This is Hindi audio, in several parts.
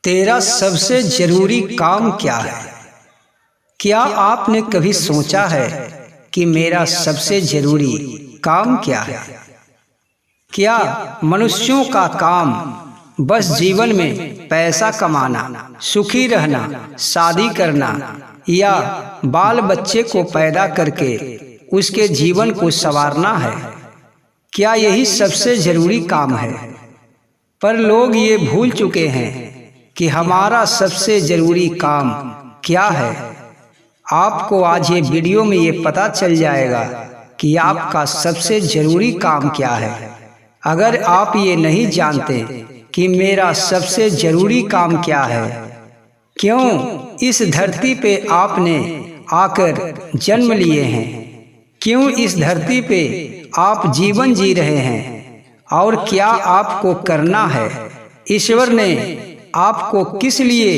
तेरा सबसे जरूरी काम क्या है? क्या आपने कभी सोचा है कि मेरा सबसे जरूरी काम क्या है? क्या मनुष्यों का काम बस जीवन में पैसा कमाना, सुखी रहना, शादी करना या बाल बच्चे को पैदा करके उसके जीवन को संवारना है? क्या यही सबसे जरूरी काम है? पर लोग ये भूल चुके हैं कि हमारा सबसे जरूरी काम क्या है। आपको आज ये वीडियो में ये पता चल जाएगा कि आपका सबसे जरूरी काम क्या है। अगर आप ये नहीं जानते कि मेरा सबसे जरूरी काम क्या है, क्यों इस धरती पे आपने आकर जन्म लिए हैं, क्यों इस धरती पे आप जीवन जी रहे हैं और क्या आपको करना है, ईश्वर ने आपको किस लिए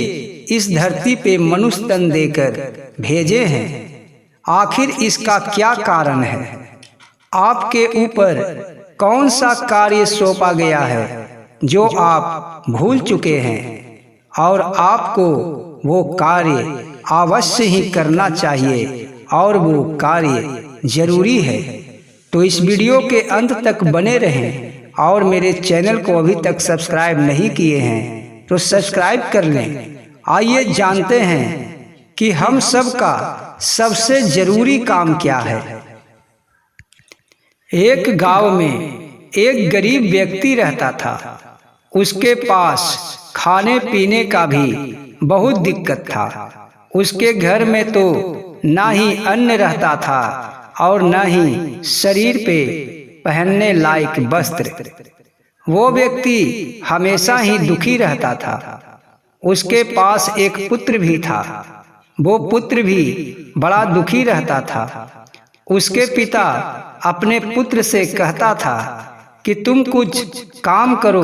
इस धरती पे मनुष्य तन देकर भेजे हैं, आखिर इसका क्या कारण है? आपके ऊपर कौन सा कार्य सौंपा गया है जो आप भूल चुके हैं और आपको वो कार्य अवश्य ही करना चाहिए और वो कार्य जरूरी है। तो इस वीडियो के अंत तक बने रहें और मेरे चैनल को अभी तक सब्सक्राइब नहीं किए हैं तो सब्सक्राइब कर लें। आइए जानते हैं कि हम सब का सबसे जरूरी काम क्या है। एक गांव में एक गरीब व्यक्ति रहता था। उसके पास खाने पीने का भी बहुत दिक्कत था। उसके घर में तो ना ही अन्न रहता था और ना ही शरीर पे पहनने लायक वस्त्र। वो व्यक्ति हमेशा ही दुखी रहता था। उसके पास एक पुत्र भी था। वो पुत्र भी बड़ा दुखी रहता था। उसके पिता अपने पुत्र से कहता था कि तुम कुछ काम करो,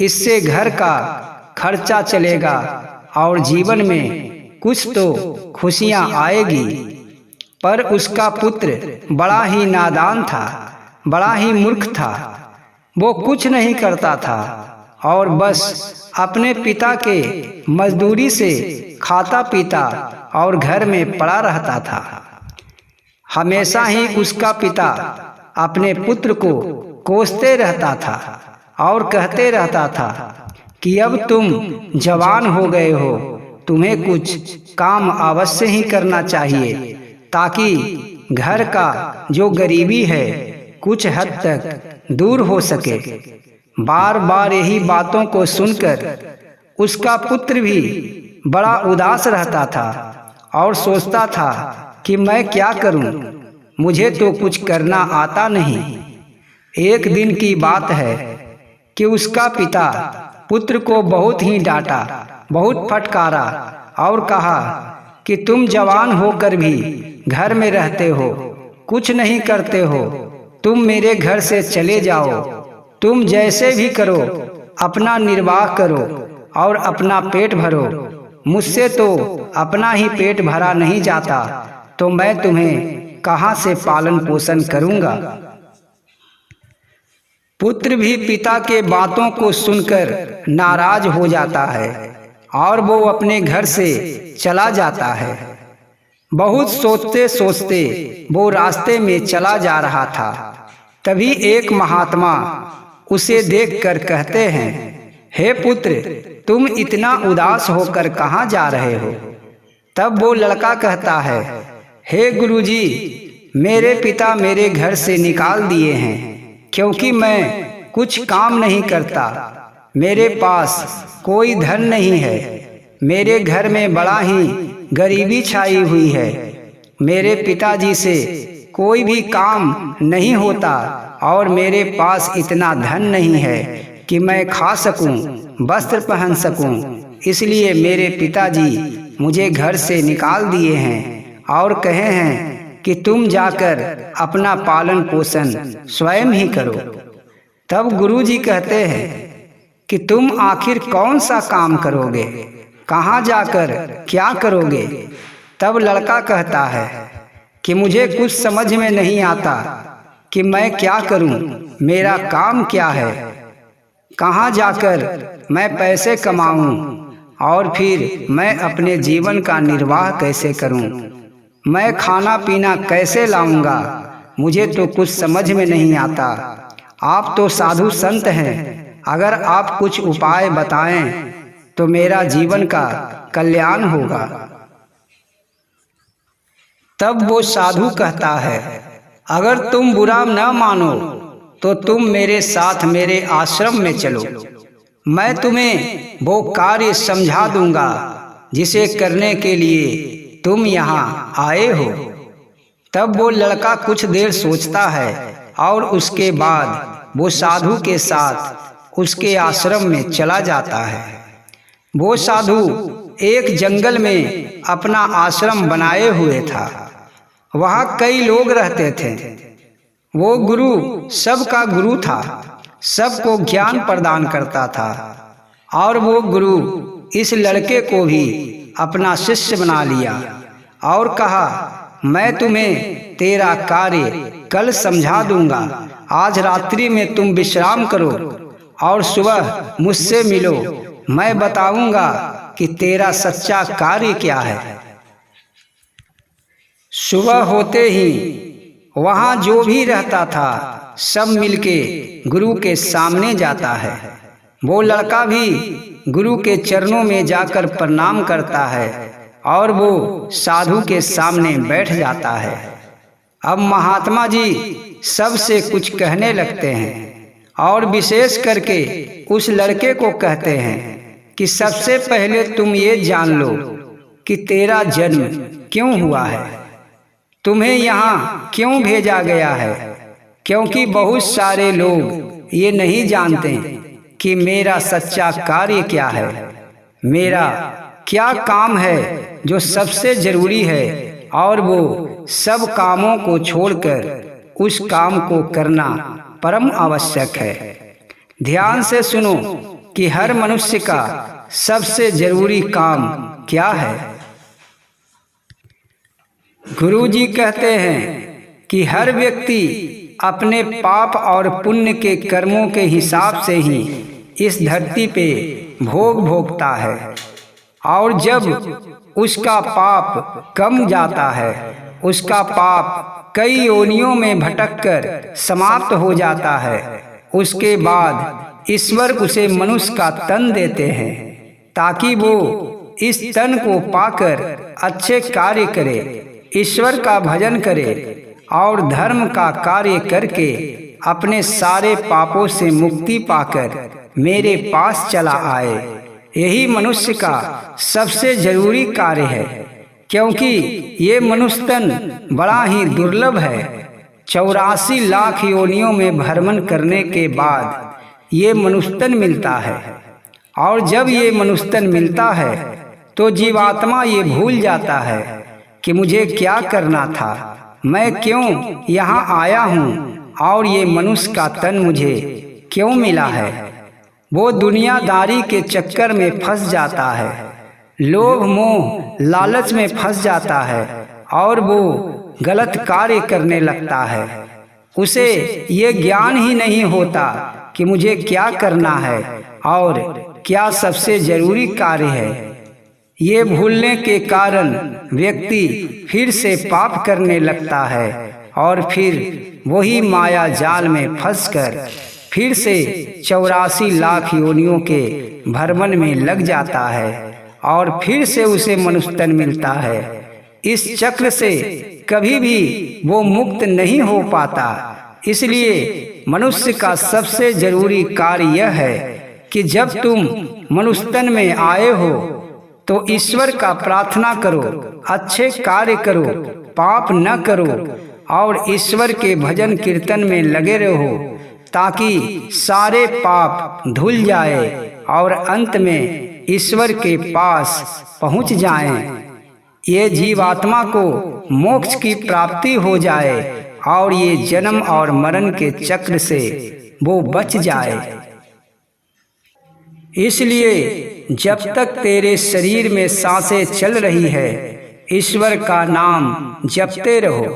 इससे घर का खर्चा चलेगा और जीवन में कुछ तो खुशियां आएगी। पर उसका पुत्र बड़ा ही नादान था, बड़ा ही मूर्ख था। वो कुछ नहीं करता था और बस अपने पिता के मजदूरी से खाता पीता और घर में पड़ा रहता था। हमेशा ही उसका पिता अपने पुत्र को कोसते रहता था और कहते रहता था कि अब तुम जवान हो गए हो, तुम्हें कुछ काम अवश्य ही करना चाहिए ताकि घर का जो गरीबी है कुछ हद तक दूर हो सके। बार बार यही बातों को सुनकर उसका पुत्र भी बड़ा उदास रहता था और सोचता था कि मैं क्या करूं, मुझे तो कुछ करना आता नहीं। एक दिन की बात है कि उसका पिता पुत्र को बहुत ही डांटा, बहुत फटकारा और कहा कि तुम जवान होकर भी घर में रहते हो, कुछ नहीं करते हो, तुम मेरे घर से चले जाओ। तुम जैसे भी करो अपना निर्वाह करो और अपना पेट भरो। मुझसे तो अपना ही पेट भरा नहीं जाता तो मैं तुम्हें कहाँ से पालन पोषण करूँगा। पुत्र भी पिता के बातों को सुनकर नाराज हो जाता है और वो अपने घर से चला जाता है। बहुत सोचते सोचते वो रास्ते में चला जा रहा था। तभी एक महात्मा उसे देखकर कहते हैं, हे पुत्र, तुम इतना उदास होकर कहाँ जा रहे हो? तब वो लड़का कहता है, हे गुरुजी, मेरे पिता मेरे घर से निकाल दिए हैं क्योंकि मैं कुछ काम नहीं करता। मेरे पास कोई धन नहीं है। मेरे घर में बड़ा ही गरीबी छाई हुई है। मेरे पिताजी से कोई भी काम नहीं होता और मेरे पास इतना धन नहीं है कि मैं खा सकूं, वस्त्र पहन सकूं। इसलिए मेरे पिताजी मुझे घर से निकाल दिए हैं और कहे हैं कि तुम जाकर अपना पालन पोषण स्वयं ही करो। तब गुरुजी कहते हैं कि तुम आखिर कौन सा काम करोगे, कहाँ जाकर क्या करोगे? तब लड़का कहता है कि मुझे कुछ समझ में नहीं आता कि मैं क्या करूं, मेरा काम क्या है, कहाँ जाकर मैं पैसे कमाऊं और फिर मैं अपने जीवन का निर्वाह कैसे करूं? मैं खाना पीना कैसे लाऊंगा? मुझे तो कुछ समझ में नहीं आता। आप तो साधु संत हैं, अगर आप कुछ उपाय बताएं तो मेरा जीवन का कल्याण होगा। तब वो साधु कहता है, अगर तुम बुरा न मानो तो तुम मेरे साथ मेरे आश्रम में चलो। मैं तुम्हें वो कार्य समझा दूंगा जिसे करने के लिए तुम यहाँ आए हो। तब वो लड़का कुछ देर सोचता है और उसके बाद वो साधु के साथ उसके आश्रम में चला जाता है। वो साधु एक जंगल में अपना आश्रम बनाए हुए था। वहाँ कई लोग रहते थे। वो गुरु सबका गुरु था, सबको ज्ञान प्रदान करता था। और वो गुरु इस लड़के को भी अपना शिष्य बना लिया और कहा, मैं तुम्हें तेरा कार्य कल समझा दूंगा। आज रात्रि में तुम विश्राम करो और सुबह मुझसे मिलो। मैं बताऊंगा कि तेरा सच्चा कार्य क्या है। सुबह होते ही वहाँ जो भी रहता था सब मिलके गुरु के सामने जाता है। वो लड़का भी गुरु के चरणों में जाकर प्रणाम करता है और वो साधु के सामने बैठ जाता है। अब महात्मा जी सबसे कुछ कहने लगते हैं और विशेष करके उस लड़के को कहते हैं कि सबसे पहले तुम ये जान लो कि तेरा जन्म क्यों हुआ है, तुम्हें यहाँ क्यों भेजा गया है। क्योंकि बहुत सारे लोग ये नहीं जानते कि मेरा सच्चा कार्य क्या है, मेरा क्या काम है जो सबसे जरूरी है, और वो सब कामों को छोड़कर उस काम को करना परम आवश्यक है। ध्यान से सुनो कि हर मनुष्य का सबसे जरूरी काम क्या है। गुरु जी कहते हैं कि हर व्यक्ति अपने पाप और पुण्य के कर्मों के हिसाब से ही इस धरती पे भोग भोगता है, और जब उसका पाप कम जाता है, उसका पाप कई योनियों में भटककर समाप्त हो जाता है, उसके बाद ईश्वर उसे मनुष्य का तन देते हैं ताकि वो इस तन को पाकर अच्छे कार्य करे, ईश्वर का भजन करे और धर्म का कार्य करके अपने सारे पापों से मुक्ति पाकर मेरे पास चला आए। यही मनुष्य का सबसे जरूरी कार्य है, क्योंकि ये मनुष्य तन बड़ा ही दुर्लभ है। 84 लाख योनियों में भ्रमण करने के बाद ये मनुष्य तन मिलता है, और जब ये मनुष्य तन मिलता है तो जीवात्मा ये भूल जाता है कि मुझे क्या करना था, मैं क्यों यहाँ आया हूँ और ये मनुष्य का तन मुझे क्यों मिला है। वो दुनियादारी के चक्कर में फंस जाता है, लोभ मोह लालच में फंस जाता है और वो गलत कार्य करने लगता है। उसे ये ज्ञान ही नहीं होता कि मुझे क्या करना है और क्या सबसे जरूरी कार्य है। ये भूलने के कारण व्यक्ति फिर से पाप करने लगता है और फिर वही माया जाल में फंसकर फिर से 84 लाख योनियों के भ्रमण में लग जाता है और फिर से उसे मनुष्य तन मिलता है। इस चक्र से कभी भी वो मुक्त नहीं हो पाता। इसलिए मनुष्य का सबसे जरूरी कार्य यह है कि जब तुम मनुष्य तन में आए हो तो ईश्वर का प्रार्थना करो, अच्छे कार्य करो, पाप न करो और ईश्वर के भजन कीर्तन में लगे रहो ताकि सारे पाप धुल जाए और अंत में ईश्वर के पास पहुंच जाएं। ये जीवात्मा को मोक्ष की प्राप्ति हो जाए और ये जन्म और मरण के चक्र से वो बच जाए। इसलिए जब तक तेरे शरीर में सांसें चल रही है, ईश्वर का नाम जपते रहो,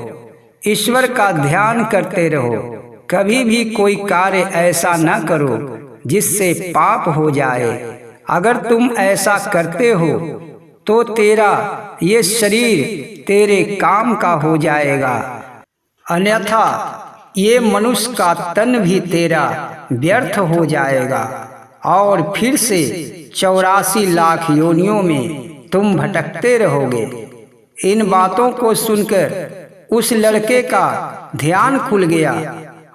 ईश्वर का ध्यान करते रहो। कभी भी कोई कार्य ऐसा न करो जिससे पाप हो जाए। अगर तुम ऐसा करते हो तो तेरा ये शरीर तेरे काम का हो जाएगा, अन्यथा ये मनुष्य का तन भी तेरा व्यर्थ हो जाएगा और फिर से 84 लाख योनियों में तुम भटकते रहोगे। इन बातों को सुनकर उस लड़के का ध्यान खुल गया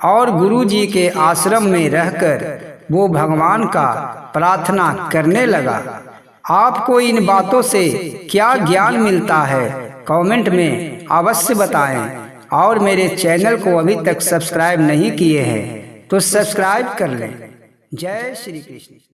और गुरुजी के आश्रम में रहकर वो भगवान का प्रार्थना करने लगा। आपको इन बातों से क्या ज्ञान मिलता है कमेंट में अवश्य बताएं, और मेरे चैनल को अभी तक सब्सक्राइब नहीं किए हैं तो सब्सक्राइब कर लें। जय श्री कृष्ण।